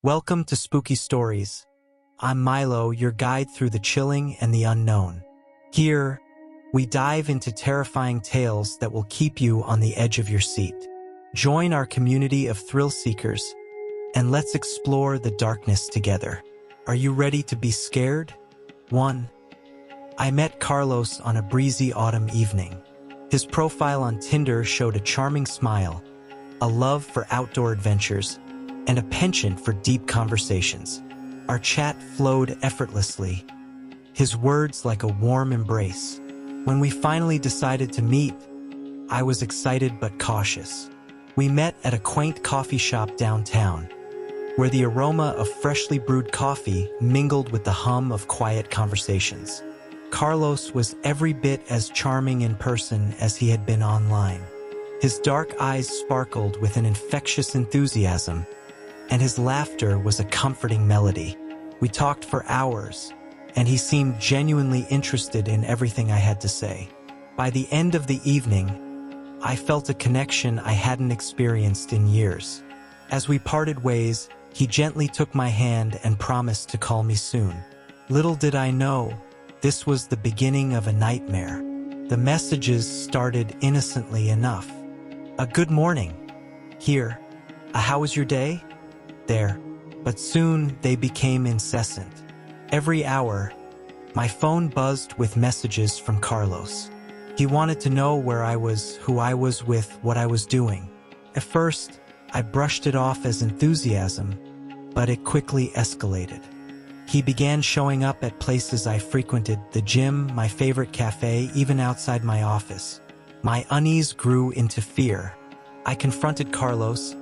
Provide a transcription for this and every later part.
Welcome to Spooky Stories. I'm Milo, your guide through the chilling and the unknown. Here, we dive into terrifying tales that will keep you on the edge of your seat. Join our community of thrill seekers, and let's explore the darkness together. Are you ready to be scared? 1. I met Carlos on a breezy autumn evening. His profile on Tinder showed a charming smile, a love for outdoor adventures, and a penchant for deep conversations. Our chat flowed effortlessly, his words like a warm embrace. When we finally decided to meet, I was excited but cautious. We met at a quaint coffee shop downtown, where the aroma of freshly brewed coffee mingled with the hum of quiet conversations. Carlos was every bit as charming in person as he had been online. His dark eyes sparkled with an infectious enthusiasm, and his laughter was a comforting melody. We talked for hours, and he seemed genuinely interested in everything I had to say. By the end of the evening, I felt a connection I hadn't experienced in years. As we parted ways, he gently took my hand and promised to call me soon. Little did I know, this was the beginning of a nightmare. The messages started innocently enough. A good morning. Here. A how was your day? There. But soon they became incessant. Every hour, my phone buzzed with messages from Carlos. He wanted to know where I was, who I was with, what I was doing. At first, I brushed it off as enthusiasm, but it quickly escalated. He began showing up at places I frequented, the gym, my favorite cafe, even outside my office. My unease grew into fear. I confronted Carlos,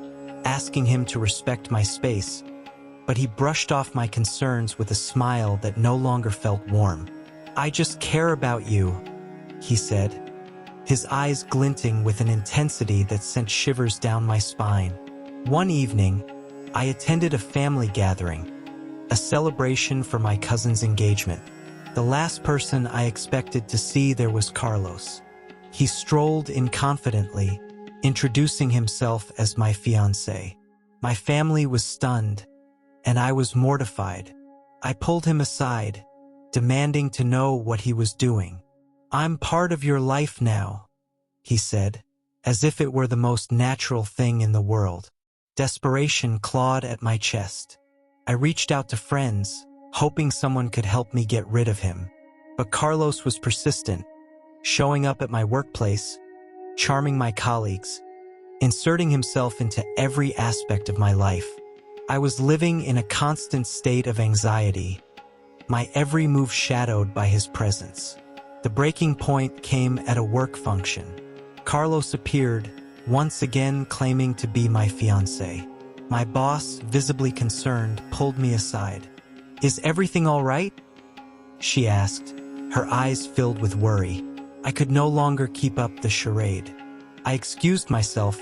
asking him to respect my space, but he brushed off my concerns with a smile that no longer felt warm. "I just care about you," he said, his eyes glinting with an intensity that sent shivers down my spine. One evening, I attended a family gathering, a celebration for my cousin's engagement. The last person I expected to see there was Carlos. He strolled in confidently, introducing himself as my fiancé. My family was stunned, and I was mortified. I pulled him aside, demanding to know what he was doing. "I'm part of your life now," he said, as if it were the most natural thing in the world. Desperation clawed at my chest. I reached out to friends, hoping someone could help me get rid of him. But Carlos was persistent, showing up at my workplace, charming my colleagues, inserting himself into every aspect of my life. I was living in a constant state of anxiety, my every move shadowed by his presence. The breaking point came at a work function. Carlos appeared, once again claiming to be my fiancé. My boss, visibly concerned, pulled me aside. "Is everything all right?" she asked, her eyes filled with worry. I could no longer keep up the charade. I excused myself,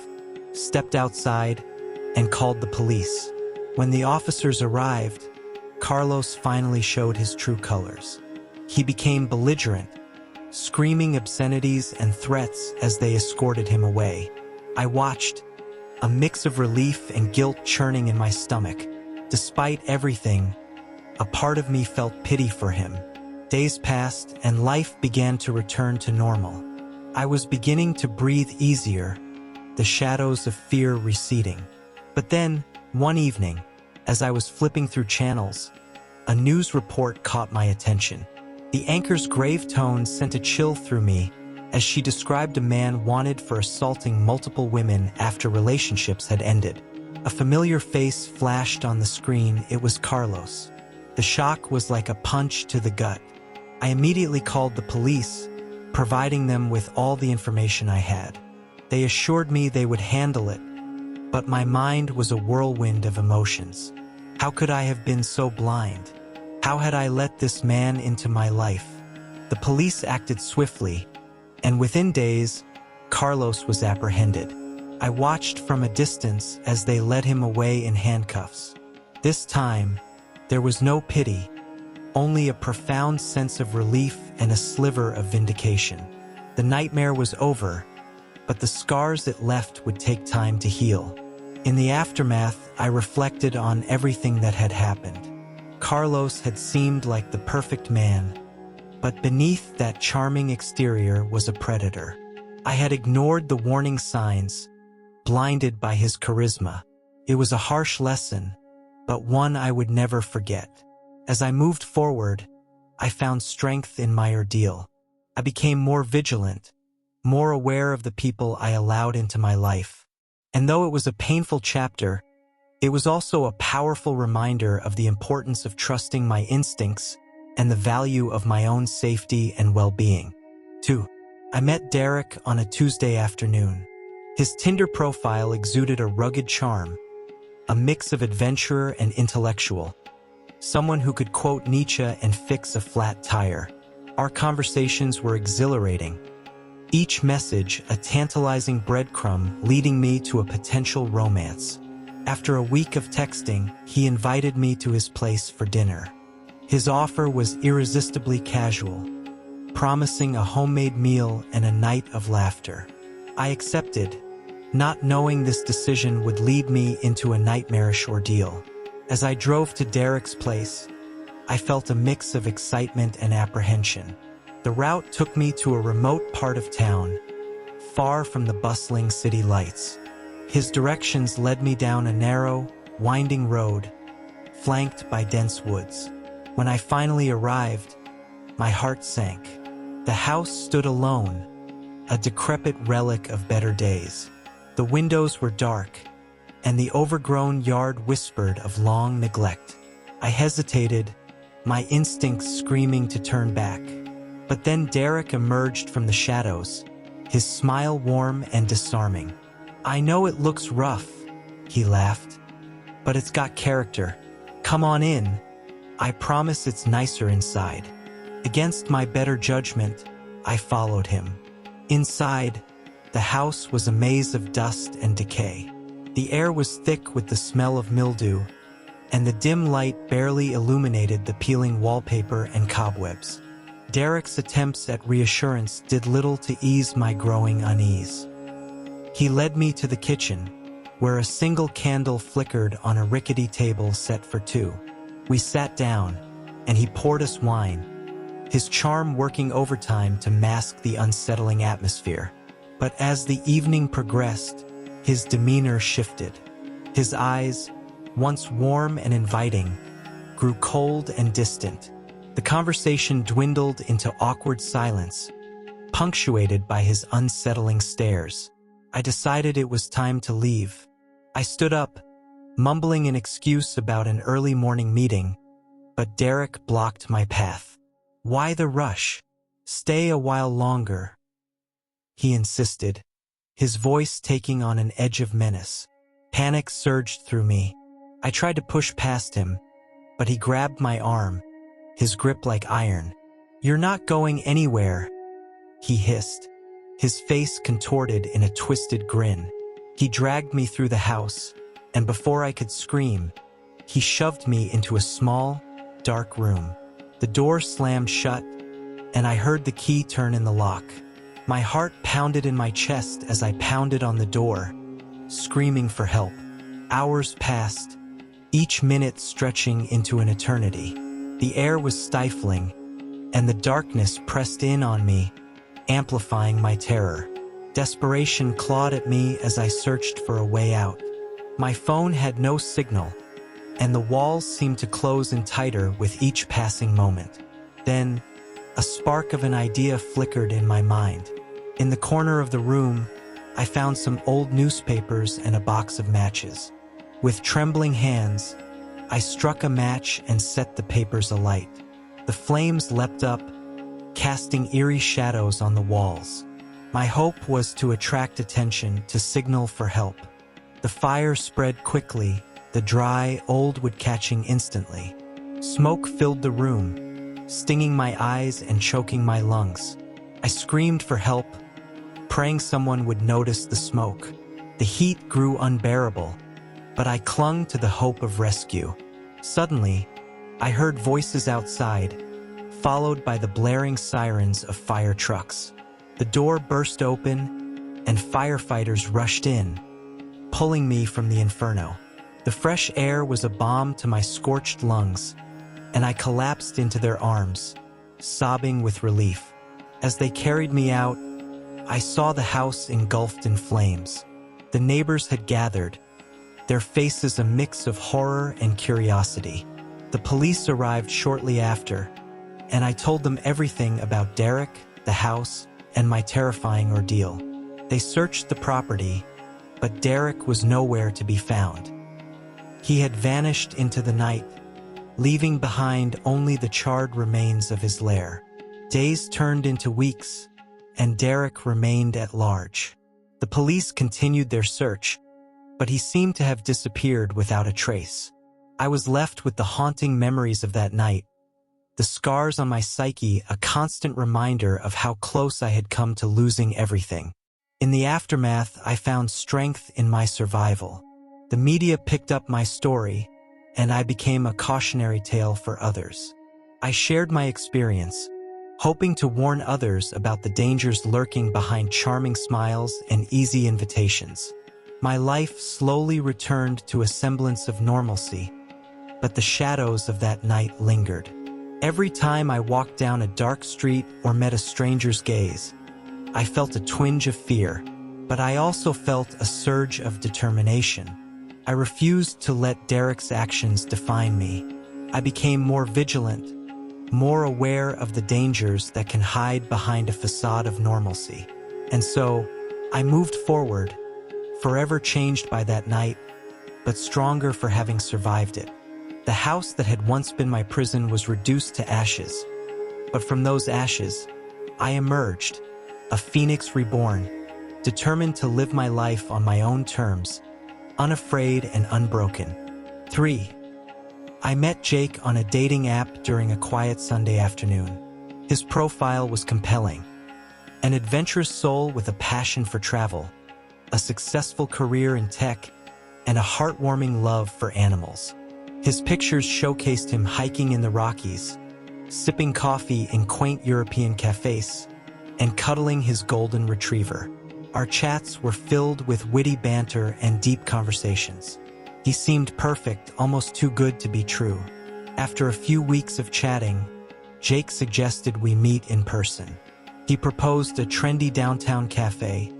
stepped outside, and called the police. When the officers arrived, Carlos finally showed his true colors. He became belligerent, screaming obscenities and threats as they escorted him away. I watched, a mix of relief and guilt churning in my stomach. Despite everything, a part of me felt pity for him. Days passed, and life began to return to normal. I was beginning to breathe easier, the shadows of fear receding. But then, one evening, as I was flipping through channels, a news report caught my attention. The anchor's grave tone sent a chill through me as she described a man wanted for assaulting multiple women after relationships had ended. A familiar face flashed on the screen. It was Carlos. The shock was like a punch to the gut. I immediately called the police, providing them with all the information I had. They assured me they would handle it, but my mind was a whirlwind of emotions. How could I have been so blind? How had I let this man into my life? The police acted swiftly, and within days, Carlos was apprehended. I watched from a distance as they led him away in handcuffs. This time, there was no pity, only a profound sense of relief and a sliver of vindication. The nightmare was over, but the scars it left would take time to heal. In the aftermath, I reflected on everything that had happened. Carlos had seemed like the perfect man, but beneath that charming exterior was a predator. I had ignored the warning signs, blinded by his charisma. It was a harsh lesson, but one I would never forget. As I moved forward, I found strength in my ordeal. I became more vigilant, more aware of the people I allowed into my life. And though it was a painful chapter, it was also a powerful reminder of the importance of trusting my instincts and the value of my own safety and well-being. 2. I met Derek on a Tuesday afternoon. His Tinder profile exuded a rugged charm, a mix of adventurer and intellectual. Someone who could quote Nietzsche and fix a flat tire. Our conversations were exhilarating. Each message a tantalizing breadcrumb leading me to a potential romance. After a week of texting, he invited me to his place for dinner. His offer was irresistibly casual, promising a homemade meal and a night of laughter. I accepted, not knowing this decision would lead me into a nightmarish ordeal. As I drove to Derek's place, I felt a mix of excitement and apprehension. The route took me to a remote part of town, far from the bustling city lights. His directions led me down a narrow, winding road, flanked by dense woods. When I finally arrived, my heart sank. The house stood alone, a decrepit relic of better days. The windows were dark, and the overgrown yard whispered of long neglect. I hesitated, my instincts screaming to turn back. But then Derek emerged from the shadows, his smile warm and disarming. "I know it looks rough," he laughed, "but it's got character. Come on in. I promise it's nicer inside." Against my better judgment, I followed him. Inside, the house was a maze of dust and decay. The air was thick with the smell of mildew, and the dim light barely illuminated the peeling wallpaper and cobwebs. Derek's attempts at reassurance did little to ease my growing unease. He led me to the kitchen, where a single candle flickered on a rickety table set for two. We sat down, and he poured us wine, his charm working overtime to mask the unsettling atmosphere. But as the evening progressed, his demeanor shifted. His eyes, once warm and inviting, grew cold and distant. The conversation dwindled into awkward silence, punctuated by his unsettling stares. I decided it was time to leave. I stood up, mumbling an excuse about an early morning meeting, but Derek blocked my path. "Why the rush? Stay a while longer," he insisted, his voice taking on an edge of menace. Panic surged through me. I tried to push past him, but he grabbed my arm, his grip like iron. "You're not going anywhere," he hissed, his face contorted in a twisted grin. He dragged me through the house, and before I could scream, he shoved me into a small, dark room. The door slammed shut, and I heard the key turn in the lock. My heart pounded in my chest as I pounded on the door, screaming for help. Hours passed, each minute stretching into an eternity. The air was stifling, and the darkness pressed in on me, amplifying my terror. Desperation clawed at me as I searched for a way out. My phone had no signal, and the walls seemed to close in tighter with each passing moment. Then, a spark of an idea flickered in my mind. In the corner of the room, I found some old newspapers and a box of matches. With trembling hands, I struck a match and set the papers alight. The flames leapt up, casting eerie shadows on the walls. My hope was to attract attention, to signal for help. The fire spread quickly, the dry, old wood catching instantly. Smoke filled the room, stinging my eyes and choking my lungs. I screamed for help, praying someone would notice the smoke. The heat grew unbearable, but I clung to the hope of rescue. Suddenly, I heard voices outside, followed by the blaring sirens of fire trucks. The door burst open, and firefighters rushed in, pulling me from the inferno. The fresh air was a balm to my scorched lungs, and I collapsed into their arms, sobbing with relief. As they carried me out, I saw the house engulfed in flames. The neighbors had gathered, their faces a mix of horror and curiosity. The police arrived shortly after, and I told them everything about Derek, the house, and my terrifying ordeal. They searched the property, but Derek was nowhere to be found. He had vanished into the night, leaving behind only the charred remains of his lair. Days turned into weeks, and Derek remained at large. The police continued their search, but he seemed to have disappeared without a trace. I was left with the haunting memories of that night, the scars on my psyche a constant reminder of how close I had come to losing everything. In the aftermath, I found strength in my survival. The media picked up my story, and I became a cautionary tale for others. I shared my experience, hoping to warn others about the dangers lurking behind charming smiles and easy invitations. My life slowly returned to a semblance of normalcy, but the shadows of that night lingered. Every time I walked down a dark street or met a stranger's gaze, I felt a twinge of fear, but I also felt a surge of determination. I refused to let Derek's actions define me. I became more vigilant, more aware of the dangers that can hide behind a facade of normalcy. And so, I moved forward, forever changed by that night, but stronger for having survived it. The house that had once been my prison was reduced to ashes, but from those ashes, I emerged, a phoenix reborn, determined to live my life on my own terms, unafraid and unbroken. 3. I met Jake on a dating app during a quiet Sunday afternoon. His profile was compelling. An adventurous soul with a passion for travel, a successful career in tech, and a heartwarming love for animals. His pictures showcased him hiking in the Rockies, sipping coffee in quaint European cafes, and cuddling his golden retriever. Our chats were filled with witty banter and deep conversations. He seemed perfect, almost too good to be true. After a few weeks of chatting, Jake suggested we meet in person. He proposed a trendy downtown cafe,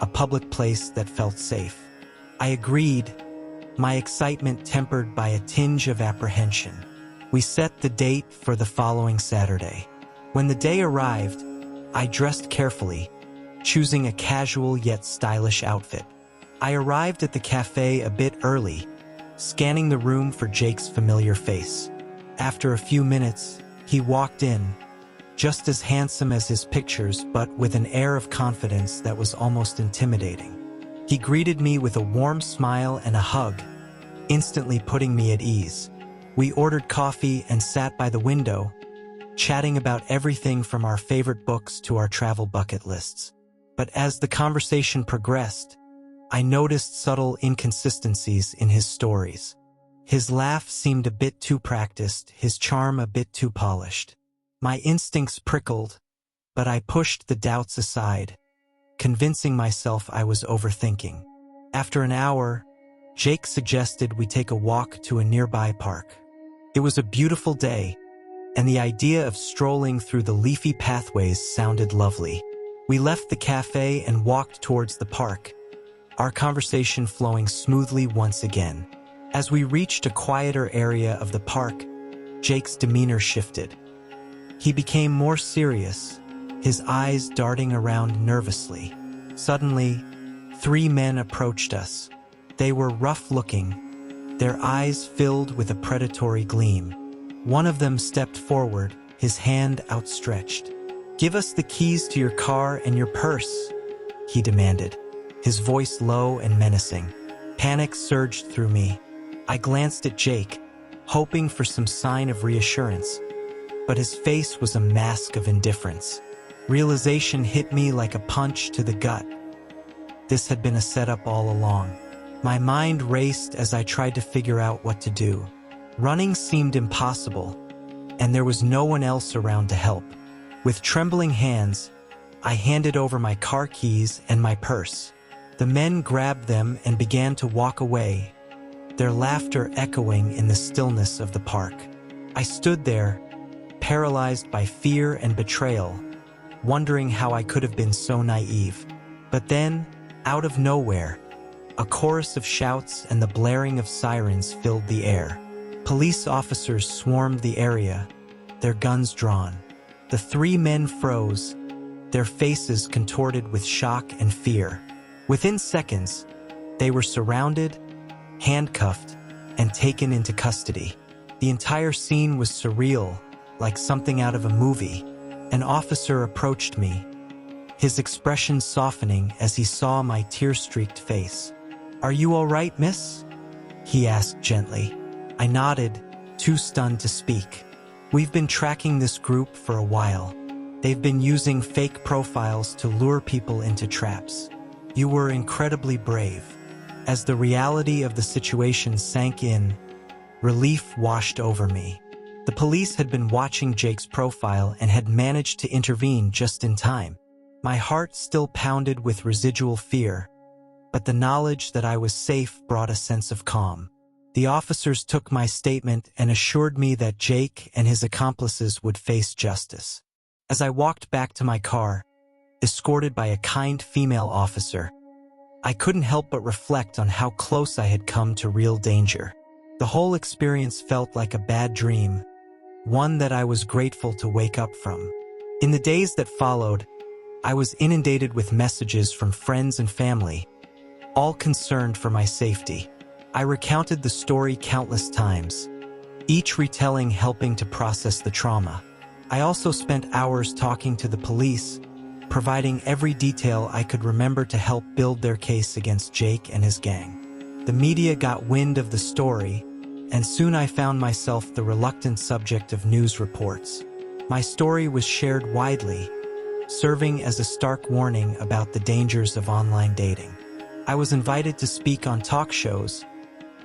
a public place that felt safe. I agreed, my excitement tempered by a tinge of apprehension. We set the date for the following Saturday. When the day arrived, I dressed carefully, choosing a casual yet stylish outfit. I arrived at the cafe a bit early, scanning the room for Jake's familiar face. After a few minutes, he walked in, just as handsome as his pictures, but with an air of confidence that was almost intimidating. He greeted me with a warm smile and a hug, instantly putting me at ease. We ordered coffee and sat by the window, chatting about everything from our favorite books to our travel bucket lists. But as the conversation progressed, I noticed subtle inconsistencies in his stories. His laugh seemed a bit too practiced, his charm a bit too polished. My instincts prickled, but I pushed the doubts aside, convincing myself I was overthinking. After an hour, Jake suggested we take a walk to a nearby park. It was a beautiful day, and the idea of strolling through the leafy pathways sounded lovely. We left the cafe and walked towards the park, our conversation flowing smoothly once again. As we reached a quieter area of the park, Jake's demeanor shifted. He became more serious, his eyes darting around nervously. Suddenly, 3 men approached us. They were rough-looking, their eyes filled with a predatory gleam. One of them stepped forward, his hand outstretched. "Give us the keys to your car and your purse," he demanded, his voice low and menacing. Panic surged through me. I glanced at Jake, hoping for some sign of reassurance, but his face was a mask of indifference. Realization hit me like a punch to the gut. This had been a setup all along. My mind raced as I tried to figure out what to do. Running seemed impossible, and there was no one else around to help. With trembling hands, I handed over my car keys and my purse. The men grabbed them and began to walk away, their laughter echoing in the stillness of the park. I stood there, paralyzed by fear and betrayal, wondering how I could have been so naive. But then, out of nowhere, a chorus of shouts and the blaring of sirens filled the air. Police officers swarmed the area, their guns drawn. The three men froze, their faces contorted with shock and fear. Within seconds, they were surrounded, handcuffed, and taken into custody. The entire scene was surreal, like something out of a movie. An officer approached me, his expression softening as he saw my tear-streaked face. "Are you all right, miss?" he asked gently. I nodded, too stunned to speak. "We've been tracking this group for a while. They've been using fake profiles to lure people into traps. You were incredibly brave." As the reality of the situation sank in, relief washed over me. The police had been watching Jake's profile and had managed to intervene just in time. My heart still pounded with residual fear, but the knowledge that I was safe brought a sense of calm. The officers took my statement and assured me that Jake and his accomplices would face justice. As I walked back to my car, escorted by a kind female officer, I couldn't help but reflect on how close I had come to real danger. The whole experience felt like a bad dream, one that I was grateful to wake up from. In the days that followed, I was inundated with messages from friends and family, all concerned for my safety. I recounted the story countless times, each retelling helping to process the trauma. I also spent hours talking to the police, providing every detail I could remember to help build their case against Jake and his gang. The media got wind of the story, and soon I found myself the reluctant subject of news reports. My story was shared widely, serving as a stark warning about the dangers of online dating. I was invited to speak on talk shows,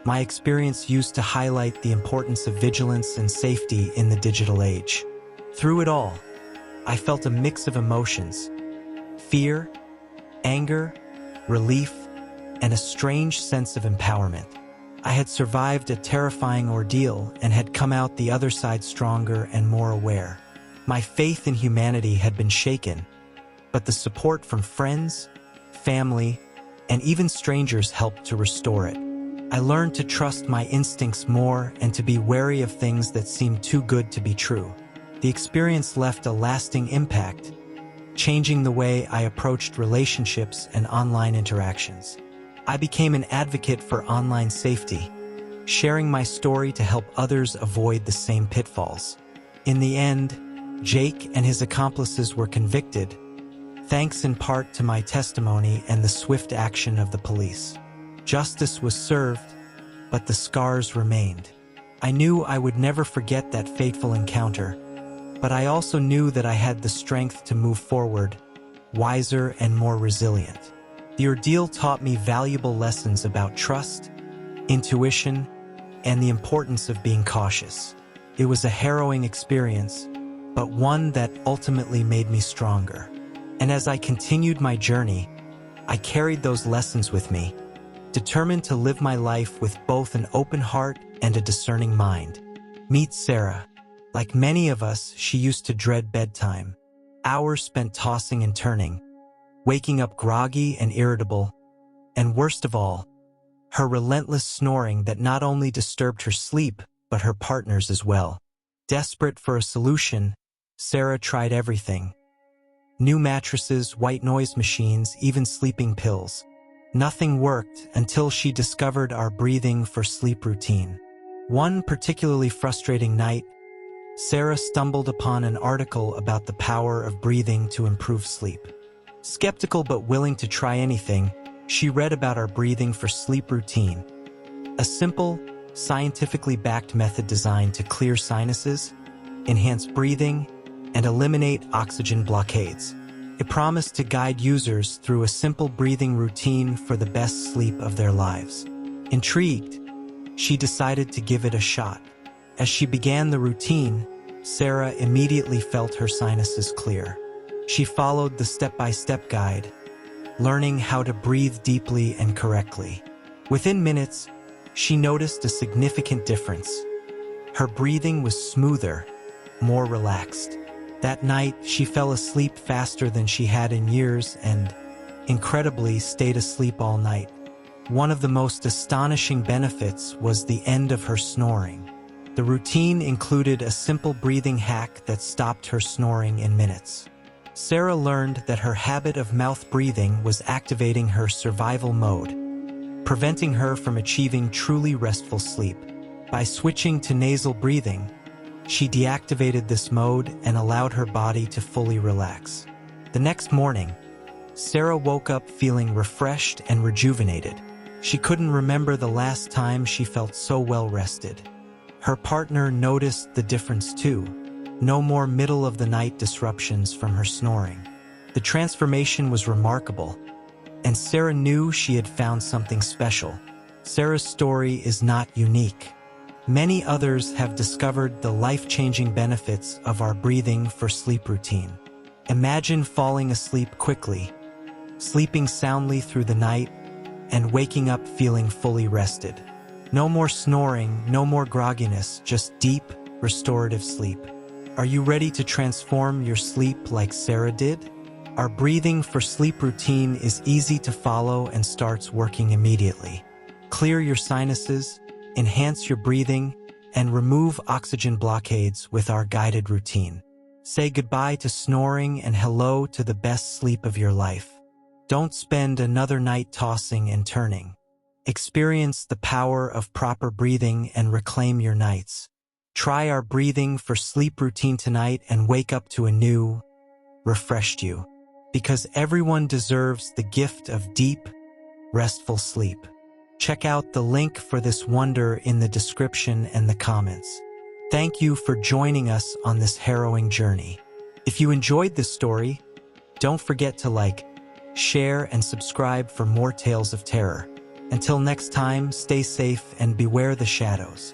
my experience used to highlight the importance of vigilance and safety in the digital age. Through it all, I felt a mix of emotions: fear, anger, relief, and a strange sense of empowerment. I had survived a terrifying ordeal and had come out the other side stronger and more aware. My faith in humanity had been shaken, but the support from friends, family, and even strangers helped to restore it. I learned to trust my instincts more and to be wary of things that seemed too good to be true. The experience left a lasting impact, changing the way I approached relationships and online interactions. I became an advocate for online safety, sharing my story to help others avoid the same pitfalls. In the end, Jake and his accomplices were convicted, thanks in part to my testimony and the swift action of the police. Justice was served, but the scars remained. I knew I would never forget that fateful encounter, but I also knew that I had the strength to move forward, wiser and more resilient. The ordeal taught me valuable lessons about trust, intuition, and the importance of being cautious. It was a harrowing experience, but one that ultimately made me stronger. And as I continued my journey, I carried those lessons with me, determined to live my life with both an open heart and a discerning mind. Meet Sarah. Like many of us, she used to dread bedtime, hours spent tossing and turning, waking up groggy and irritable, and worst of all, her relentless snoring that not only disturbed her sleep, but her partner's as well. Desperate for a solution, Sarah tried everything. New mattresses, white noise machines, even sleeping pills. Nothing worked until she discovered our breathing for sleep routine. One particularly frustrating night, Sarah stumbled upon an article about the power of breathing to improve sleep. Skeptical but willing to try anything, she read about our breathing for sleep routine, a simple, scientifically backed method designed to clear sinuses, enhance breathing, and eliminate oxygen blockades. It promised to guide users through a simple breathing routine for the best sleep of their lives. Intrigued, she decided to give it a shot. As she began the routine, Sarah immediately felt her sinuses clear. She followed the step-by-step guide, learning how to breathe deeply and correctly. Within minutes, she noticed a significant difference. Her breathing was smoother, more relaxed. That night, she fell asleep faster than she had in years and, incredibly, stayed asleep all night. One of the most astonishing benefits was the end of her snoring. The routine included a simple breathing hack that stopped her snoring in minutes. Sarah learned that her habit of mouth breathing was activating her survival mode, preventing her from achieving truly restful sleep. By switching to nasal breathing, she deactivated this mode and allowed her body to fully relax. The next morning, Sarah woke up feeling refreshed and rejuvenated. She couldn't remember the last time she felt so well rested. Her partner noticed the difference too. No more middle-of-the-night disruptions from her snoring. The transformation was remarkable, and Sarah knew she had found something special. Sarah's story is not unique. Many others have discovered the life-changing benefits of our breathing for sleep routine. Imagine falling asleep quickly, sleeping soundly through the night, and waking up feeling fully rested. No more snoring, no more grogginess, just deep, restorative sleep. Are you ready to transform your sleep like Sarah did? Our breathing for sleep routine is easy to follow and starts working immediately. Clear your sinuses, enhance your breathing, and remove oxygen blockades with our guided routine. Say goodbye to snoring and hello to the best sleep of your life. Don't spend another night tossing and turning. Experience the power of proper breathing and reclaim your nights. Try our breathing for sleep routine tonight and wake up to a new, refreshed you. Because everyone deserves the gift of deep, restful sleep. Check out the link for this wonder in the description and the comments. Thank you for joining us on this harrowing journey. If you enjoyed this story, don't forget to like, share, and subscribe for more tales of terror. Until next time, stay safe and beware the shadows.